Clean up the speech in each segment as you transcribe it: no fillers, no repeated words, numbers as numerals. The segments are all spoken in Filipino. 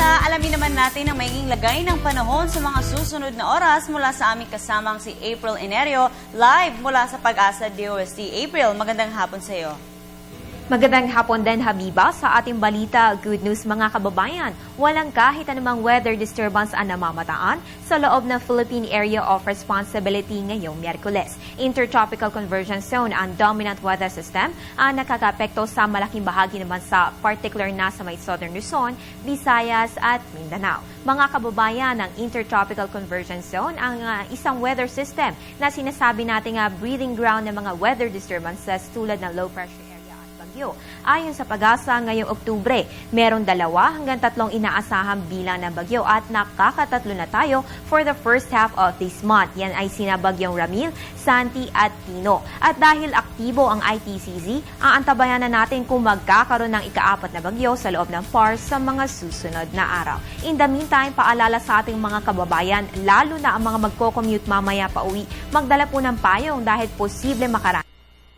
Samantala, alamin naman natin ang magiging lagay ng panahon sa mga susunod na oras mula sa aming kasamang si April Enerio, live mula sa Pag-asa DOST. April, magandang hapon sa iyo. Magandang hapon din, Habiba. Sa ating balita, good news mga kababayan. Walang kahit anumang weather disturbance ang namamataan sa loob ng Philippine Area of Responsibility ngayong Miyerkules. Intertropical Convergence Zone ang dominant weather system ang nakakapekto sa malaking bahagi naman sa particular na sa may Southern Luzon, Visayas at Mindanao. Mga kababayan, ang Intertropical Convergence Zone ang isang weather system na sinasabi nating breeding ground ng mga weather disturbances tulad ng low pressure bagyo. Ayon sa Pag-asa ngayong Oktubre, merong 2 hanggang 3 inaasahang bilang ng bagyo at nakakatatlo na tayo for the first half of this month. Yan ay sina Bagyong Ramil, Santi at Tino. At dahil aktibo ang ITCZ, aantabayan na natin kung magkakaroon ng ika-4 na bagyo sa loob ng PAR sa mga susunod na araw. In the meantime, paalala sa ating mga kababayan, lalo na ang mga magko-commute mamaya pa uwi, magdala po ng payong dahil posible makaraan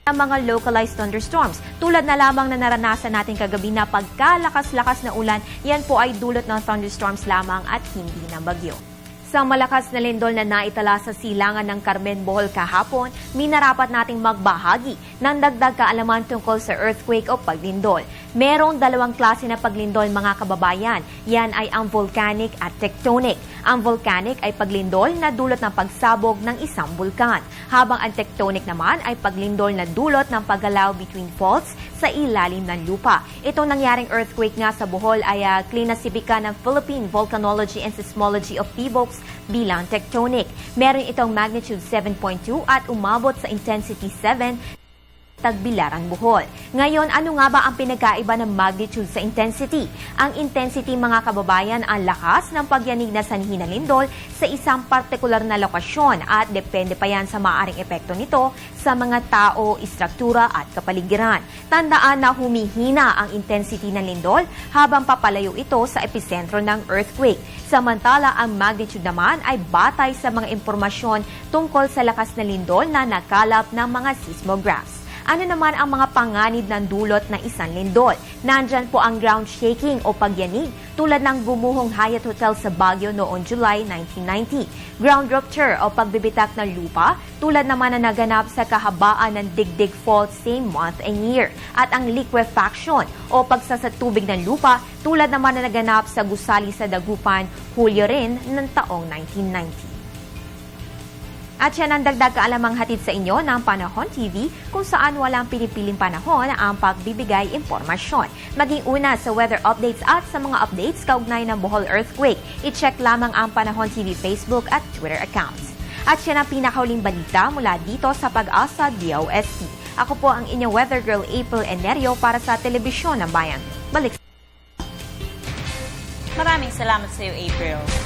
ang mga localized thunderstorms. Tulad na lamang na naranasan natin kagabi na pagkalakas-lakas na ulan, yan po ay dulot ng thunderstorms lamang at hindi ng bagyo. Sa malakas na lindol na naitala sa silangan ng Carmen, Bohol kahapon, minarapat nating magbahagi ng dagdag kaalaman tungkol sa earthquake o paglindol. Merong 2 klase na paglindol mga kababayan. Yan ay ang volcanic at tectonic. Ang volcanic ay paglindol na dulot ng pagsabog ng isang bulkan, habang ang tectonic naman ay paglindol na dulot ng paggalaw between faults sa ilalim ng lupa. Itong nangyaring earthquake nga sa Bohol ay klinasipika ng Philippine Volcanology and Seismology of PHIVOLCS bilang tectonic. Meron itong magnitude 7.2 at umabot sa intensity 7 Tagbilaran, Bohol. Ngayon, ano nga ba ang pinagkaiba ng magnitude sa intensity? Ang intensity, mga kababayan, ang lakas ng pagyanig na sanhi na lindol sa isang partikular na lokasyon at depende pa yan sa maaaring epekto nito sa mga tao, istruktura at kapaligiran. Tandaan na humihina ang intensity ng lindol habang papalayo ito sa epicentro ng earthquake. Samantala, ang magnitude naman ay batay sa mga impormasyon tungkol sa lakas na lindol na nakalap ng mga seismographs. Ano naman ang mga panganib ng dulot ng isang lindol? Nandyan po ang ground shaking o pagyanig tulad ng gumuhong Hyatt Hotel sa Baguio noong July 1990. Ground rupture o pagbibitak ng lupa tulad naman na naganap sa kahabaan ng Digdig Fault same month and year. At ang liquefaction o pagsasatubig ng lupa tulad naman na naganap sa Gusali sa Dagupan, Hulyo rin ng taong 1990. At yan ang dagdag kaalamang hatid sa inyo ng Panahon TV kung saan walang pinipiling panahon ang pagbibigay impormasyon. Maging una sa weather updates at sa mga updates kaugnay ng Bohol earthquake, i-check lamang ang Panahon TV Facebook at Twitter accounts. At yan ang pinakauling balita mula dito sa Pag-asa DOST. Ako po ang inyong weather girl April Enerio para sa Telebisyon ng Bayan. Balik. Maraming salamat sa iyo, April.